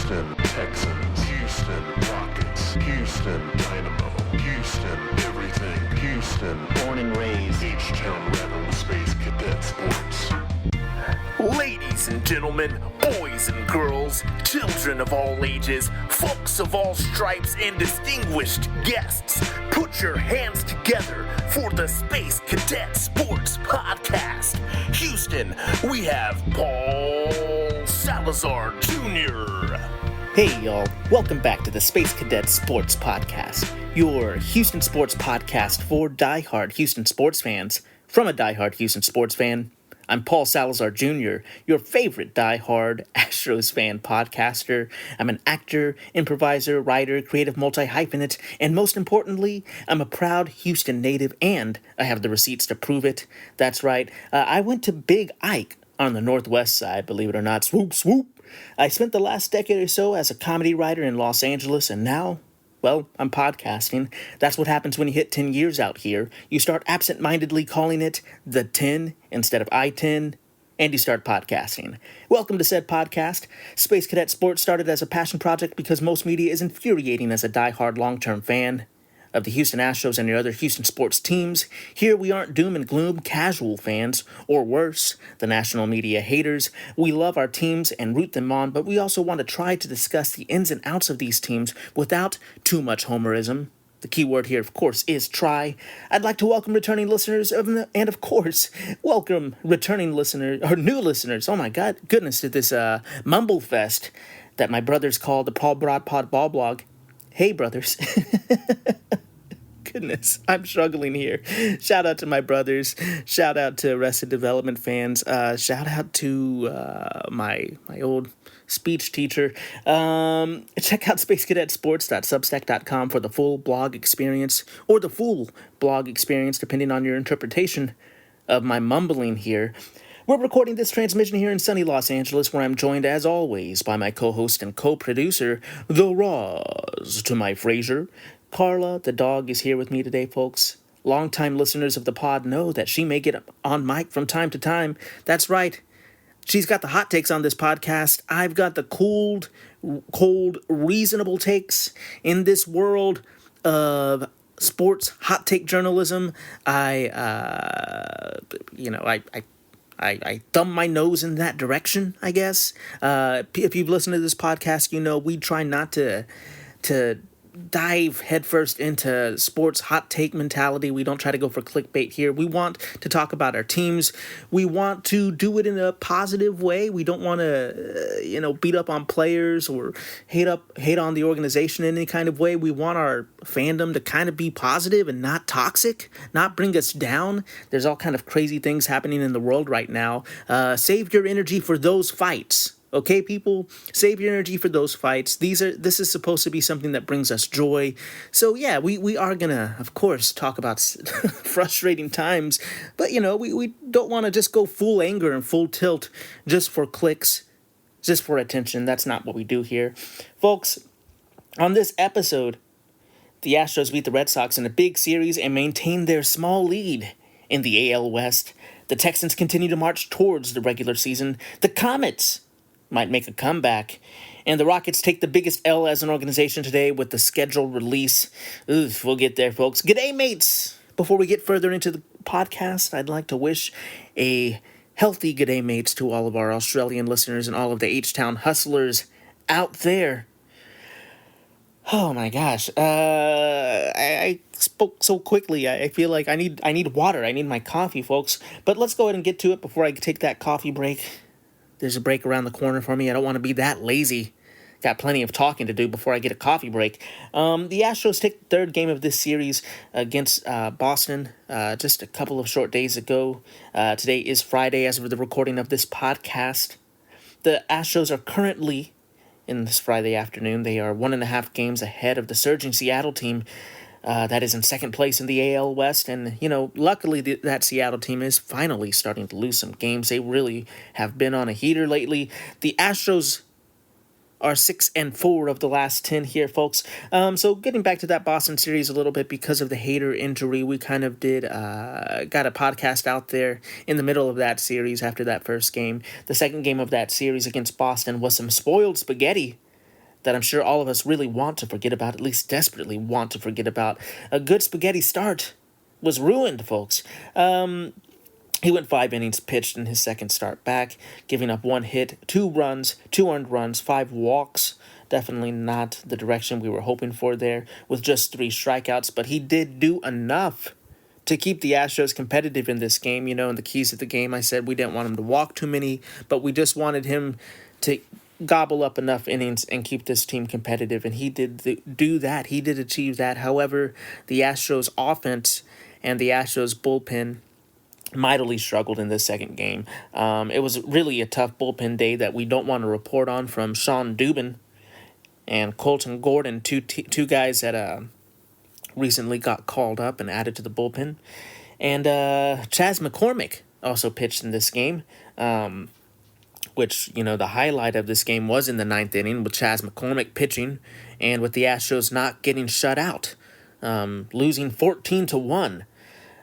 Houston Texans, Houston Rockets, Houston Dynamo, Houston everything, Houston born and raised, H-Town Rebel Space Cadet Sports. Ladies and gentlemen, boys and girls, children of all ages, folks of all stripes, and distinguished guests, put your hands together for the Space Cadet Sports Podcast. Houston, we have Paul Salazar Jr. Hey y'all, welcome back to the Space Cadet Sports Podcast, your Houston sports podcast for diehard Houston sports fans, from a diehard Houston sports fan. I'm Paul Salazar Jr., your favorite diehard Astros fan podcaster. I'm an actor, improviser, writer, creative multi-hyphenate, and most importantly, I'm a proud Houston native, and I have the receipts to prove it. That's right, I went to Big Ike on the Northwest side, believe it or not. Swoop, swoop. I spent the last decade or so as a comedy writer in Los Angeles, and now, well, I'm podcasting. That's what happens when you hit 10 years out here. You start absent-mindedly calling it the 10 instead of I-10, and you start podcasting. Welcome to said podcast. Space Cadet Sports started as a passion project because most media is infuriating as a diehard long-term fan of the Houston Astros and your other Houston sports teams. Here we aren't doom and gloom casual fans, or worse, the national media haters. We love our teams and root them on, but we also want to try to discuss the ins and outs of these teams without too much homerism. The key word here, of course, is try. I'd like to welcome returning listeners, and of course, welcome returning listeners, or new listeners, oh my goodness, to this mumble fest that my brothers call the Paul Broadpod Ball Blog. Hey, brothers. Goodness, I'm struggling here. Shout out to my brothers. Shout out to Arrested Development fans. Shout out to my old speech teacher. Check out spacecadetsports.substack.com for the full blog experience, or the full blog experience, depending on your interpretation of my mumbling here. We're recording this transmission here in sunny Los Angeles, where I'm joined, as always, by my co-host and co-producer, the Roz to my Frasier. Carla, the dog, is here with me today, folks. Longtime listeners of the pod know that she may get on mic from time to time. That's right. She's got the hot takes on this podcast. I've got the cold, reasonable takes in this world of sports hot take journalism. I thumb my nose in that direction, I guess. If you've listened to this podcast, you know we try not to dive headfirst into sports hot take mentality. We don't try to go for clickbait here. We want to talk about our teams. We want to do it in a positive way. We don't want to, beat up on players or hate on the organization in any kind of way. We want our fandom to kind of be positive and not toxic, not bring us down. There's all kind of crazy things happening in the world right now. Save your energy for those fights. Okay, people, save your energy for those fights. This is supposed to be something that brings us joy. So yeah, we are gonna, of course, talk about frustrating times, but we don't want to just go full anger and full tilt just for clicks, just for attention. That's not what we do here. Folks, on this episode, the Astros beat the Red Sox in a big series and maintain their small lead in the AL West. The Texans continue to march towards the regular season. The Comets might make a comeback, and the Rockets take the biggest L as an organization today with the scheduled release. Oof, we'll get there, folks. G'day, mates! Before we get further into the podcast, I'd like to wish a healthy g'day, mates, to all of our Australian listeners and all of the H-Town hustlers out there. Oh my gosh, I spoke so quickly. I feel like I need water. I need my coffee, folks. But let's go ahead and get to it before I take that coffee break. There's a break around the corner for me. I don't want to be that lazy. Got plenty of talking to do before I get a coffee break. The Astros take the third game of this series against Boston just a couple of short days ago. Today is Friday as of the recording of this podcast. The Astros are currently, in this Friday afternoon, they are 1.5 games ahead of the surging Seattle team. That is in second place in the AL West, and, luckily that Seattle team is finally starting to lose some games. They really have been on a heater lately. The Astros are 6-4 of the last 10 here, folks. So getting back to that Boston series a little bit, because of the Hader injury, we kind of got a podcast out there in the middle of that series after that first game. The second game of that series against Boston was some spoiled spaghetti. that I'm sure all of us really want to forget about, at least desperately want to forget about. A good spaghetti start was ruined, folks. He went 5 innings pitched in his second start back, giving up 1 hit, 2 runs, 2 earned runs, 5 walks. Definitely not the direction we were hoping for there, with just 3 strikeouts, but he did do enough to keep the Astros competitive in this game. In the keys of the game, I said we didn't want him to walk too many, but we just wanted him to gobble up enough innings and keep this team competitive, and he did do that. He did achieve that. However, the Astros offense and the Astros bullpen mightily struggled in this second game. It was really a tough bullpen day that we don't want to report on, from Sean Dubin and Colton Gordon, two guys that recently got called up and added to the bullpen. And Chas McCormick also pitched in this game, which, the highlight of this game was in the 9th inning with Chas McCormick pitching and with the Astros not getting shut out, losing 14-1.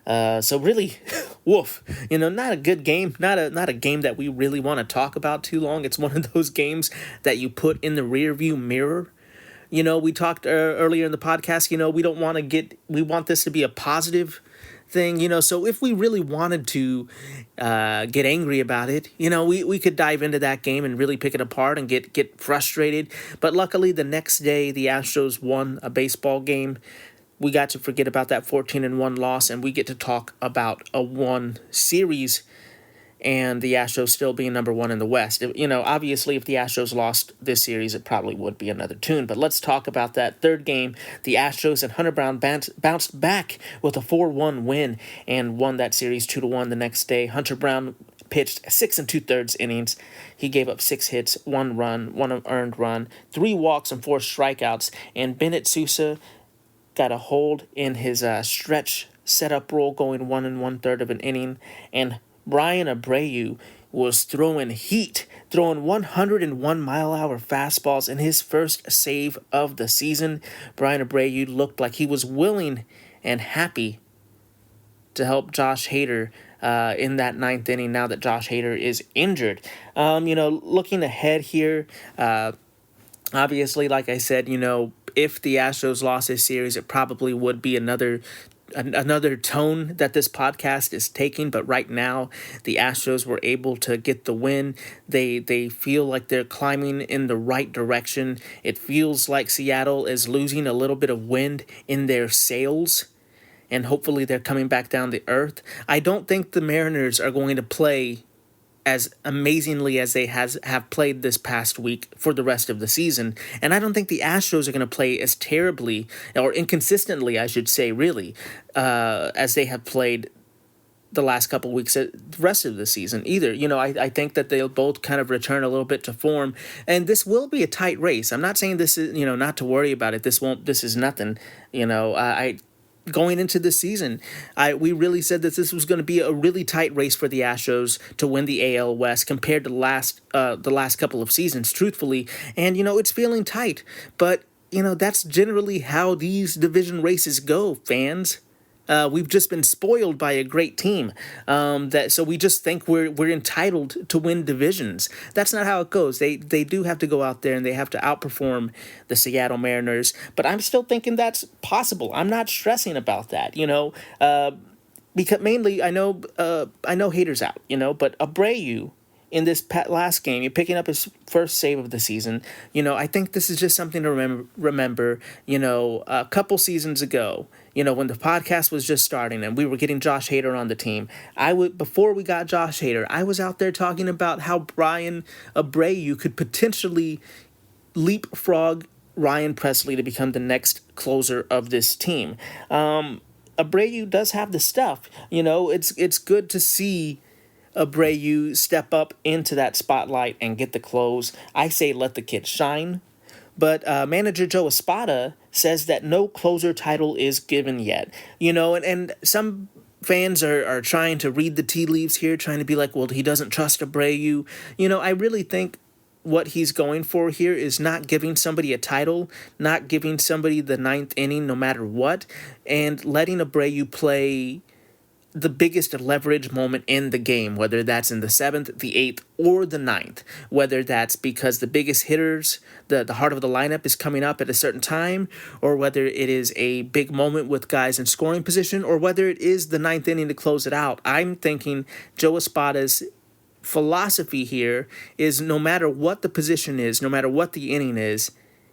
So really, woof, not a good game, not a game that we really want to talk about too long. It's one of those games that you put in the rearview mirror. We talked earlier in the podcast, we want this to be a positive thing, so if we really wanted to get angry about it, we could dive into that game and really pick it apart and get frustrated. But luckily, the next day, the Astros won a baseball game. We got to forget about that 14-1 loss, and we get to talk about a won series and the Astros still being number 1 in the West. Obviously, if the Astros lost this series, it probably would be another tune. But let's talk about that third game. The Astros and Hunter Brown bounced back with a 4-1 win and won that series 2-1 the next day. Hunter Brown pitched 6 2/3 innings. He gave up 6 hits, 1 run, 1 earned run, 3 walks, and 4 strikeouts. And Bennett Sousa got a hold in his stretch setup role, going 1 1/3 of an inning. And Brian Abreu was throwing heat, throwing 101-mile-an-hour fastballs in his first save of the season. Brian Abreu looked like he was willing and happy to help Josh Hader in that 9th inning, now that Josh Hader is injured. Looking ahead here, obviously, like I said, if the Astros lost this series, it probably would be another tone that this podcast is taking. But right now, the Astros were able to get the win. They feel like they're climbing in the right direction. It feels like Seattle is losing a little bit of wind in their sails, and hopefully they're coming back down to earth. I don't think the Mariners are going to play as amazingly as they have played this past week for the rest of the season. And I don't think the Astros are going to play as terribly, or inconsistently, I should say, really, as they have played the last couple weeks the rest of the season either. I think that they'll both kind of return a little bit to form, and this will be a tight race. I'm not saying this is, not to worry about it. This is nothing. Going into this season, we really said that this was going to be a really tight race for the Astros to win the AL West compared to the last couple of seasons, truthfully. And, it's feeling tight. But, that's generally how these division races go, fans. We've just been spoiled by a great team, so we just think we're entitled to win divisions. That's not how it goes. They do have to go out there and they have to outperform the Seattle Mariners. But I'm still thinking that's possible. I'm not stressing about that, because mainly I know Hader's out, but Abreu in this last game, you're picking up his first save of the season. I think this is just something to remember. A couple seasons ago, when the podcast was just starting and we were getting Josh Hader on the team, before we got Josh Hader, I was out there talking about how Brian Abreu could potentially leapfrog Ryan Presley to become the next closer of this team. Abreu does have the stuff. It's good to see Abreu step up into that spotlight and get the close. I say let the kid shine. But manager Joe Espada says that no closer title is given yet. And some fans are trying to read the tea leaves here, trying to be like, well, he doesn't trust Abreu. I really think what he's going for here is not giving somebody a title, not giving somebody the 9th inning no matter what, and letting Abreu play the biggest leverage moment in the game, whether that's in the 7th, the 8th, or the 9th, whether that's because the biggest hitters, the heart of the lineup is coming up at a certain time, or whether it is a big moment with guys in scoring position, or whether it is the 9th inning to close it out. I'm thinking Joe Espada's philosophy here is no matter what the position is, no matter what the inning is,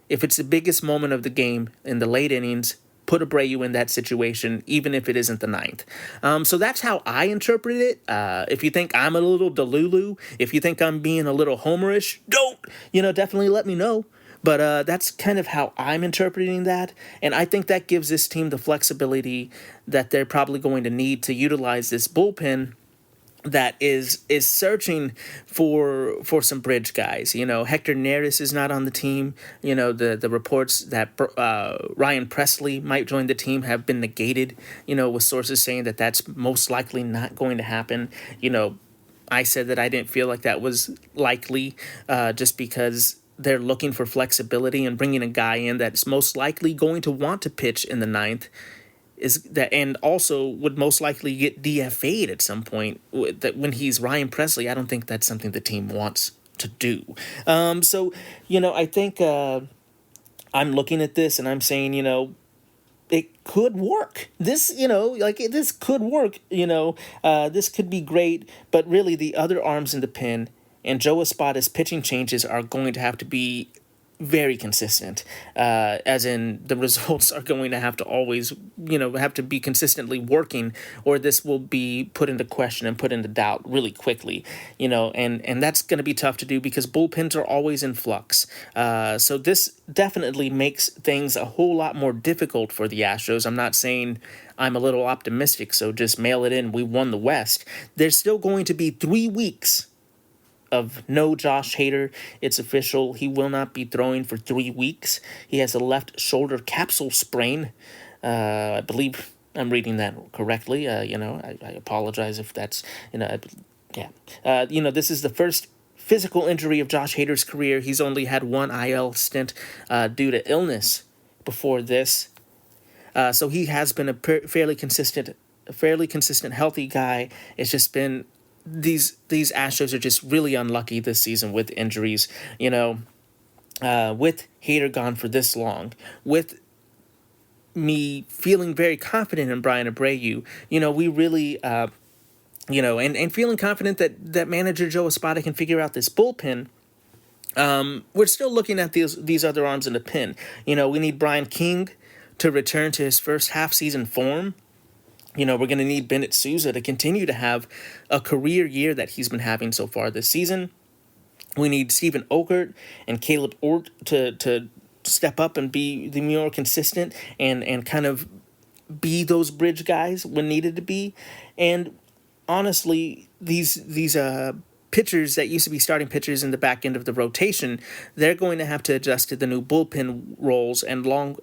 if it's the biggest moment of the game in the late innings, put Abreu in that situation, even if it isn't the 9th. So that's how I interpret it. If you think I'm a little delulu, if you think I'm being a little homerish, definitely let me know. But that's kind of how I'm interpreting that. And I think that gives this team the flexibility that they're probably going to need to utilize this bullpen that is searching for some bridge guys. Hector Neris is not on the team. The reports that Ryan Presley might join the team have been negated, with sources saying that that's most likely not going to happen. I said that I didn't feel like that was likely just because they're looking for flexibility and bringing a guy in that's most likely going to want to pitch in the 9th. Is that, and also would most likely get DFA'd at some point. That when he's Ryan Presley, I don't think that's something the team wants to do. I think I'm looking at this and I'm saying, it could work. This could work. This could be great. But really, the other arms in the pen and Joe Espada's pitching changes are going to have to be very consistent, as in the results are going to have to always, have to be consistently working, or this will be put into question and put into doubt really quickly, and that's going to be tough to do because bullpens are always in flux. So this definitely makes things a whole lot more difficult for the Astros. I'm not saying I'm a little optimistic, so just mail it in. We won the West. There's still going to be 3 weeks of no Josh Hader. It's official. He will not be throwing for 3 weeks. He has a left shoulder capsule sprain. I believe I'm reading that correctly. I apologize if that's, this is the first physical injury of Josh Hader's career. He's only had one IL stint due to illness before this. So he has been a fairly consistent, healthy guy. It's just been these Astros are just really unlucky this season with injuries, with Hader gone for this long, with me feeling very confident in Brian Abreu, we really, and feeling confident that manager Joe Espada can figure out this bullpen. We're still looking at these other arms in the pen. We need Brian King to return to his first half-season form. We're going to need Bennett Sousa to continue to have a career year that he's been having so far this season. We need Steven Okert and Caleb Ort to step up and be the more consistent and kind of be those bridge guys when needed to be. And honestly, these pitchers that used to be starting pitchers in the back end of the rotation, they're going to have to adjust to the new bullpen roles and long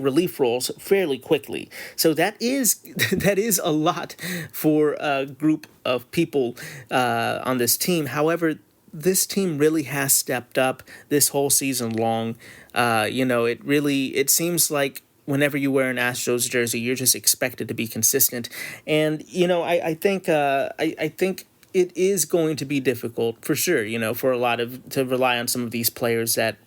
relief roles fairly quickly. So that is a lot for a group of people on this team. However, this team really has stepped up this whole season long. It seems like whenever you wear an Astros jersey, you're just expected to be consistent. And, I think it is going to be difficult for sure, for to rely on some of these players that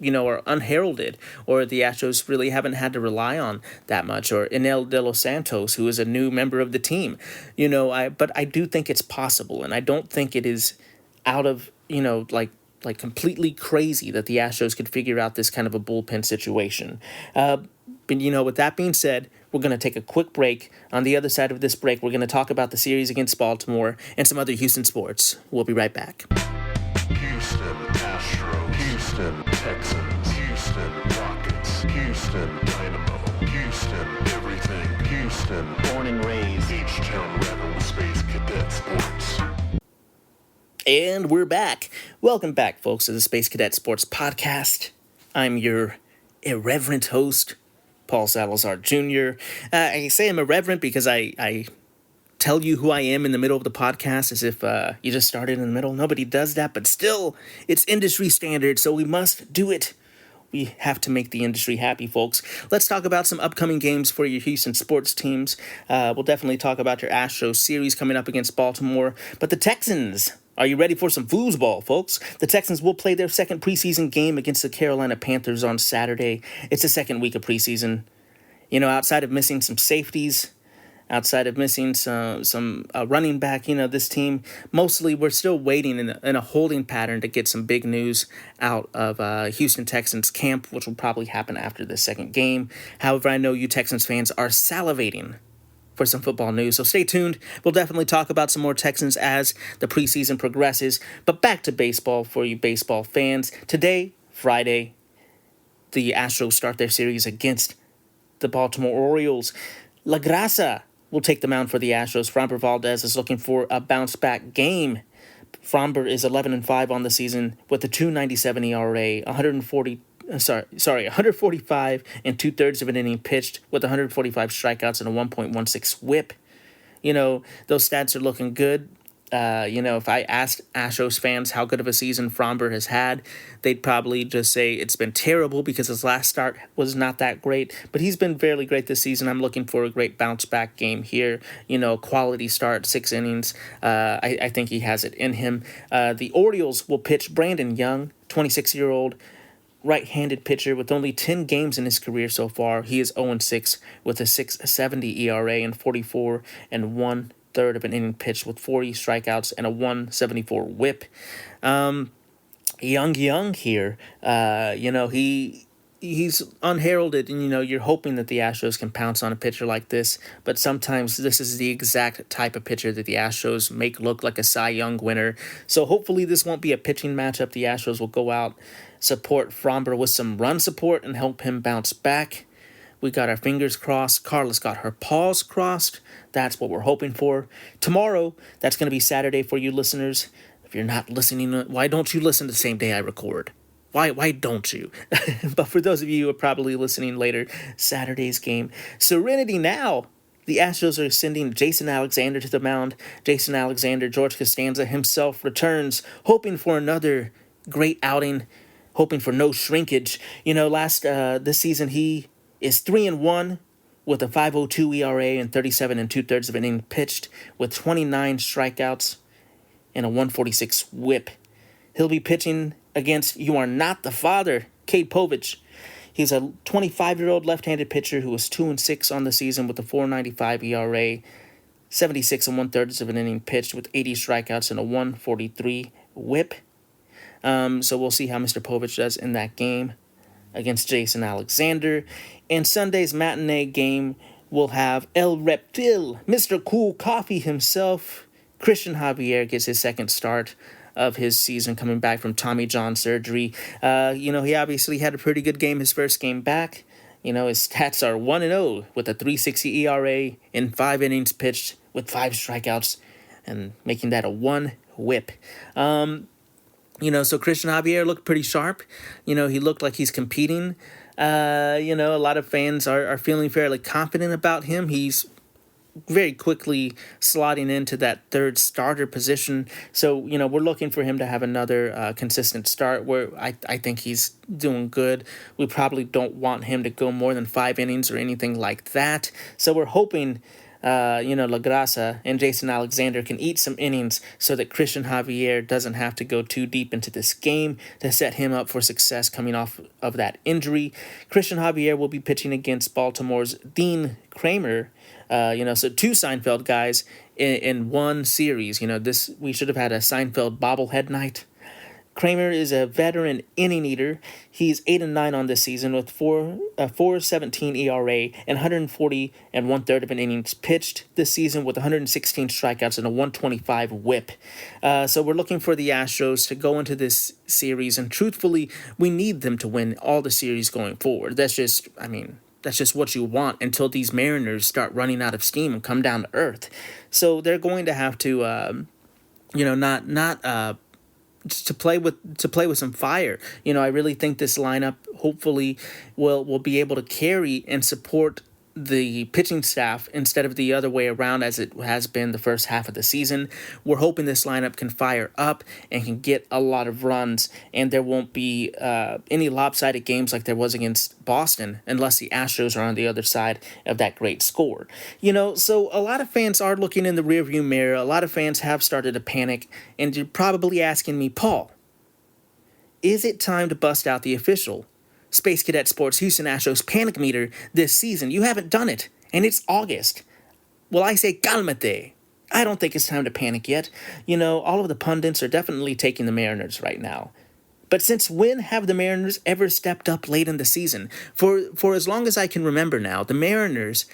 are unheralded, or the Astros really haven't had to rely on that much, or Enel De Los Santos, who is a new member of the team. But I do think it's possible, and I don't think it is out of, like completely crazy that the Astros could figure out this kind of a bullpen situation. But, with that being said, we're going to take a quick break. On the other side of this break, we're going to talk about the series against Baltimore and some other Houston sports. We'll be right back. Houston Astros, Houston Texans, Houston Rockets, Houston Dynamo, Houston everything, Houston born and raised, H-Town Rebel Space Cadet Sports. And we're back. Welcome back, folks, to the Space Cadet Sports Podcast. I'm your irreverent host, Paul Salazar Jr. I say I'm irreverent because I tell you who I am in the middle of the podcast as if you just started in the middle. Nobody does that, but still, it's industry standard, so we must do it We have to make the industry happy, folks. Let's talk about some upcoming games for your Houston sports teams. We'll definitely talk about your Astros series coming up against Baltimore. But the Texans, are you ready for some foosball, folks? The Texans will play their second preseason game against the Carolina Panthers on Saturday. It's the second week of preseason. Outside of missing some safeties, outside of missing some running back, this team, mostly we're still waiting in a holding pattern to get some big news out of Houston Texans camp, which will probably happen after the second game. However, I know you Texans fans are salivating for some football news, so stay tuned. We'll definitely talk about some more Texans as the preseason progresses. But back to baseball for you baseball fans. Today, Friday, the Astros start their series against the Baltimore Orioles. La Grasa will take the mound for the Astros. Framber Valdez is looking for a bounce-back game. Framber is 11-5 on the season with a 2.97 ERA, 145 and 2/3 of an inning pitched with 145 strikeouts and a 1.16 WHIP. Those stats are looking good. If I asked Astros fans how good of a season Framber has had, they'd probably just say it's been terrible because his last start was not that great. But he's been fairly great this season. I'm looking for a great bounce-back game here. Quality start, 6 innings. I think he has it in him. The Orioles will pitch Brandon Young, 26-year-old right-handed pitcher with only 10 games in his career so far. He is 0-6 with a 6.70 ERA and 44 and 1/3 of an inning pitched with 40 strikeouts and a 1.74 WHIP. Young here, he's unheralded, and you're hoping that the Astros can pounce on a pitcher like this, but sometimes this is the exact type of pitcher that the Astros make look like a Cy Young winner. So hopefully this won't be a pitching matchup. The Astros will go out, support Framber with some run support, and help him bounce back. We got our fingers crossed. Carla's got her paws crossed. That's what we're hoping for. Tomorrow, that's going to be Saturday for you listeners. If you're not listening, why don't you listen the same day I record? Why don't you? But for those of you who are probably listening later, Saturday's game. Serenity now. The Astros are sending Jason Alexander to the mound. Jason Alexander, George Costanza himself returns, hoping for another great outing, hoping for no shrinkage. This season he is 3-1 with a 5.02 ERA and 37 2/3 of an inning pitched with 29 strikeouts and a 1.46 WHIP. He'll be pitching against You Are Not the Father, Cade Povich. He's a 25-year-old left-handed pitcher who was 2-6 on the season with a 4.95 ERA, 76 1/3 of an inning pitched with 80 strikeouts and a 1.43 WHIP. So we'll see how Mr. Povich does in that game against Jason Alexander. And Sunday's matinee game will have El Reptil, Mr. Cool Coffee himself. Christian Javier gets his second start of his season coming back from Tommy John surgery. He obviously had a pretty good game his first game back. His stats are 1-0 with a 3.60 ERA in 5 innings pitched with 5 strikeouts and making that a 1 WHIP. So Christian Javier looked pretty sharp. He looked like he's competing. A lot of fans are feeling fairly confident about him. He's very quickly slotting into that third starter position. So, we're looking for him to have another consistent start where I think he's doing good. We probably don't want him to go more than 5 innings or anything like that. So we're hoping La Grasa and Jason Alexander can eat some innings so that Christian Javier doesn't have to go too deep into this game to set him up for success coming off of that injury. Christian Javier will be pitching against Baltimore's Dean Kramer. So 2 Seinfeld guys in one series. We should have had a Seinfeld bobblehead night. Kramer is a veteran inning eater. He's 8-9 on this season with 4.17 ERA and 140 1/3 of an innings pitched this season with 116 strikeouts and a 1.25 WHIP. So we're looking for the Astros to go into this series, and truthfully, we need them to win all the series going forward. That's just what you want until these Mariners start running out of steam and come down to earth. So they're going to have to, to play with some fire. I really think this lineup hopefully will be able to carry and support the pitching staff instead of the other way around as it has been the first half of the season. We're hoping this lineup can fire up and can get a lot of runs, and there won't be any lopsided games like there was against Boston unless the Astros are on the other side of that great score. So a lot of fans are looking in the rearview mirror. A lot of fans have started to panic, and you're probably asking me, Paul, is it time to bust out the official Space Cadet Sports Houston Astros panic meter this season? You haven't done it, and it's August. Well, I say cálmate. I don't think it's time to panic yet. All of the pundits are definitely taking the Mariners right now. But since when have the Mariners ever stepped up late in the season? For as long as I can remember now, the Mariners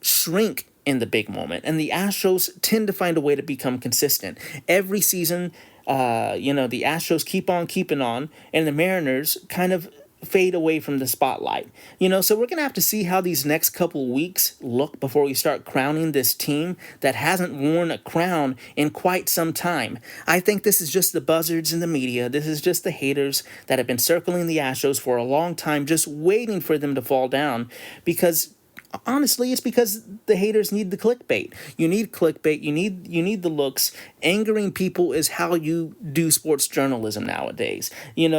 shrink in the big moment, and the Astros tend to find a way to become consistent. Every season, the Astros keep on keeping on, and the Mariners kind of fade away from the spotlight. So we're going to have to see how these next couple weeks look before we start crowning this team that hasn't worn a crown in quite some time. I think this is just the buzzards in the media. This is just the haters that have been circling the Astros for a long time, just waiting for them to fall down, because honestly, it's because the haters need the clickbait. You need clickbait. You need the looks. Angering people is how you do sports journalism nowadays.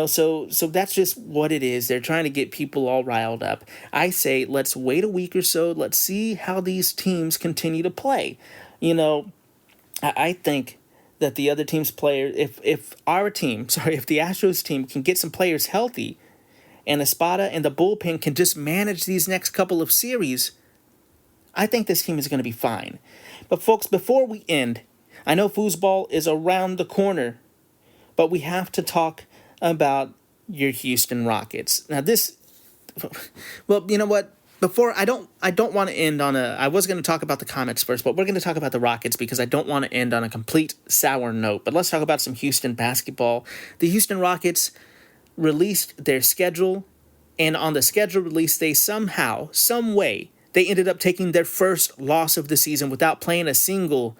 So that's just what it is. They're trying to get people all riled up. I say, let's wait a week or so. Let's see how these teams continue to play. I think that the other team's players, if the Astros team can get some players healthy, and Espada and the bullpen can just manage these next couple of series, I think this team is going to be fine. But folks, before we end, I know foosball is around the corner, but we have to talk about your Houston Rockets. Now you know what? Before, I don't want to end on I was going to talk about the Comets first, but we're going to talk about the Rockets because I don't want to end on a complete sour note. But let's talk about some Houston basketball. The Houston Rockets released their schedule, and on the schedule release, they somehow, some way, they ended up taking their first loss of the season without playing a single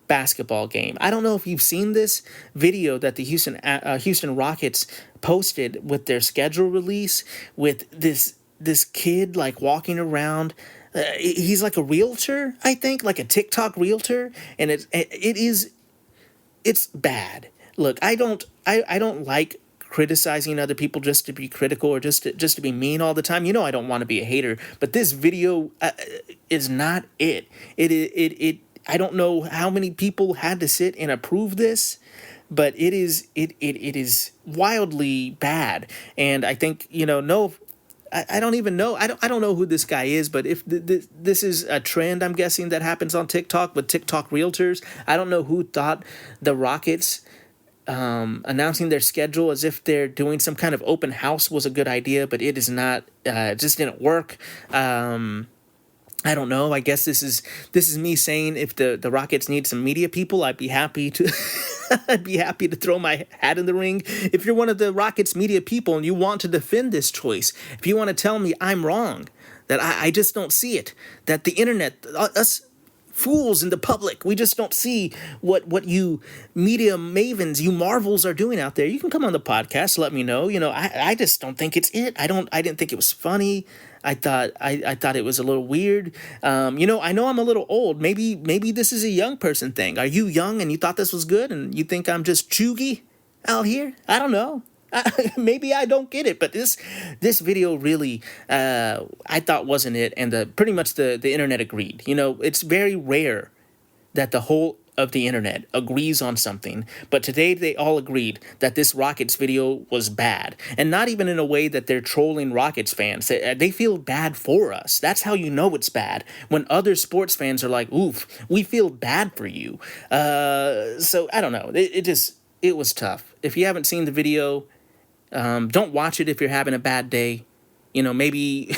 basketball game. I don't know if you've seen this video that the Houston Rockets posted with their schedule release, with this kid like walking around. He's like a realtor, I think, like a TikTok realtor, and it's bad. Look, I don't like criticizing other people just to be critical or just to be mean all the time. I don't want to be a hater, but this video is not it. It I don't know how many people had to sit and approve this, but it is wildly bad. And I think I don't even know. I don't know who this guy is, but if this is a trend, I'm guessing that happens on TikTok with TikTok realtors. I don't know who thought the Rockets announcing their schedule as if they're doing some kind of open house was a good idea, but it is not. It just didn't work. I don't know. I guess this is me saying if the Rockets need some media people, I'd be happy to I'd be happy to throw my hat in the ring. If you're one of the Rockets media people and you want to defend this choice, if you want to tell me I'm wrong, that I just don't see it, that the internet, us fools in the public, we just don't see what you media mavens, you marvels are doing out there, you can come on the podcast, let me know. I just don't think it's it. I didn't think it was funny. I thought it was a little weird. I know I'm a little old. Maybe this is a young person thing. Are you young and you thought this was good and you think I'm just chuggy out here? I don't know. Maybe I don't get it, but this video really, I thought wasn't it, and pretty much the internet agreed. It's very rare that the whole of the internet agrees on something, but today they all agreed that this Rockets video was bad, and not even in a way that they're trolling Rockets fans. They feel bad for us. That's how you know it's bad, when other sports fans are like, oof, we feel bad for you. So I don't know. It was tough. If you haven't seen the video, don't watch it if you're having a bad day. Maybe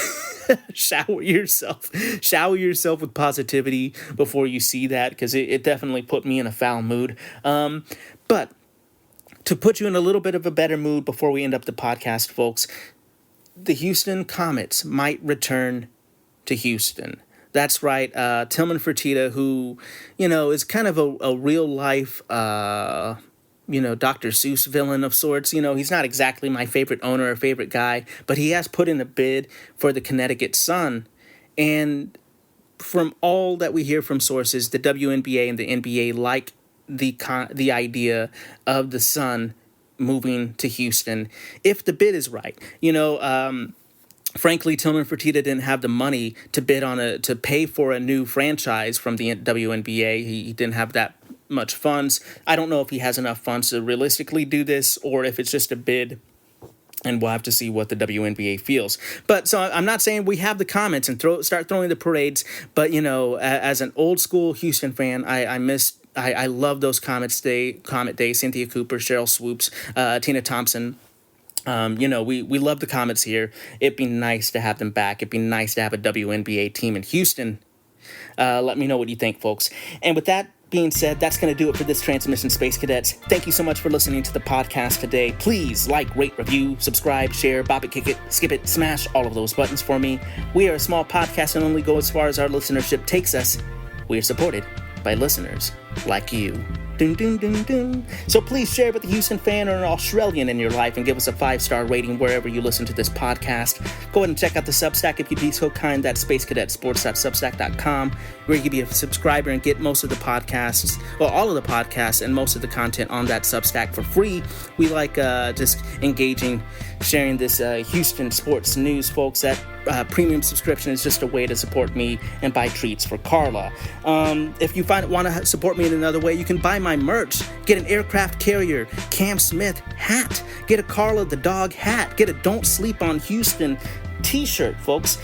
shower yourself with positivity before you see that, because it definitely put me in a foul mood. But to put you in a little bit of a better mood before we end up the podcast, folks, the Houston Comets might return to Houston. That's right. Tillman Fertitta, who, is kind of a real life, Dr. Seuss villain of sorts. He's not exactly my favorite owner or favorite guy, but he has put in a bid for the Connecticut Sun, And from all that we hear from sources, the WNBA and the NBA like the idea of the Sun moving to Houston if the bid is right. Frankly, Tillman Fertitta didn't have the money to to pay for a new franchise from the WNBA. He didn't have that much funds. I don't know if he has enough funds to realistically do this or if it's just a bid, and we'll have to see what the WNBA feels. But so I'm not saying we have the Comets and start throwing the parades, but as an old school Houston fan, I love those Comet Days, Cynthia Cooper, Cheryl Swoops, Tina Thompson. We love the Comets here. It'd be nice to have them back. It'd be nice to have a WNBA team in Houston. Let me know what you think, folks. And with that being said, that's going to do it for this transmission, Space Cadets. Thank you so much for listening to the podcast today. Please like, rate, review, subscribe, share, bop it, kick it, skip it, smash all of those buttons for me. We are a small podcast and only go as far as our listenership takes us. We are supported by listeners like you. Dun, dun, dun, dun. So please share with a Houston fan or an Australian in your life and give us a 5-star rating wherever you listen to this podcast. Go ahead and check out the Substack if you'd be so kind. That's spacecadetsports.substack.com, where you can be a subscriber and get most of the podcasts, well, all of the podcasts and most of the content on that Substack for free. We like just engaging, sharing this Houston sports news, folks. That premium subscription is just a way to support me and buy treats for Carla. If you want to support me in another way, you can buy my merch. Get an aircraft carrier Cam Smith hat. Get a Carla the dog hat. Get a Don't Sleep on Houston t-shirt, folks.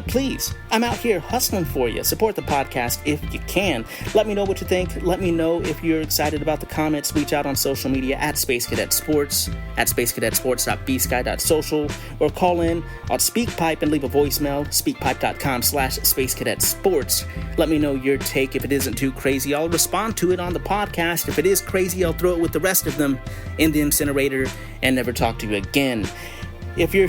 Please, I'm out here hustling for you. Support the podcast if you can. Let me know what you think. Let me know if you're excited about the comments. Reach out on social media at Space Cadet Sports, at spacecadetsports.bsky.social, or call in on SpeakPipe and leave a voicemail, speakpipe.com/spacecadetsports. Let me know your take. If it isn't too crazy, I'll respond to it on the podcast. If it is crazy, I'll throw it with the rest of them in the incinerator and never talk to you again. If you're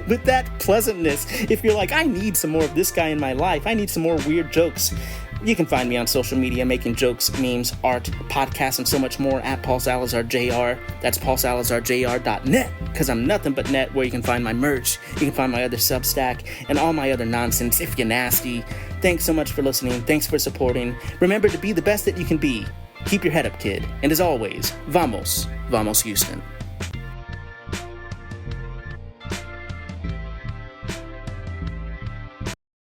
with that pleasantness, if you're like, I need some more of this guy in my life, I need some more weird jokes, you can find me on social media making jokes, memes, art, podcasts, and so much more at Paul Salazar Jr. That's paulsalazarjr.net, because I'm nothing but net, where you can find my merch, you can find my other Substack, and all my other nonsense if you're nasty. Thanks so much for listening. Thanks for supporting. Remember to be the best that you can be. Keep your head up, kid. And as always, vamos Houston.